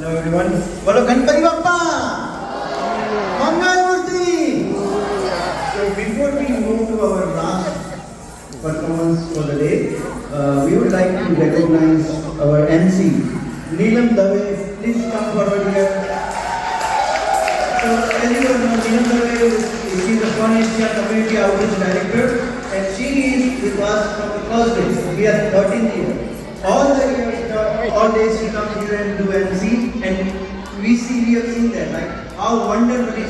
Hello everyone. Bolo Ganpati Bappa. Mangal Murthy. So before we move to our last performance for the day, we would like to recognize our MC, Neelam Dave. Please come forward here. So as you know, Neelam Dave is the Fun Asia Community Outreach Director, and she is with us from the first day. We are 13 years. All the years, all days she comes here and do MC, and we have seen that, like how wonderfully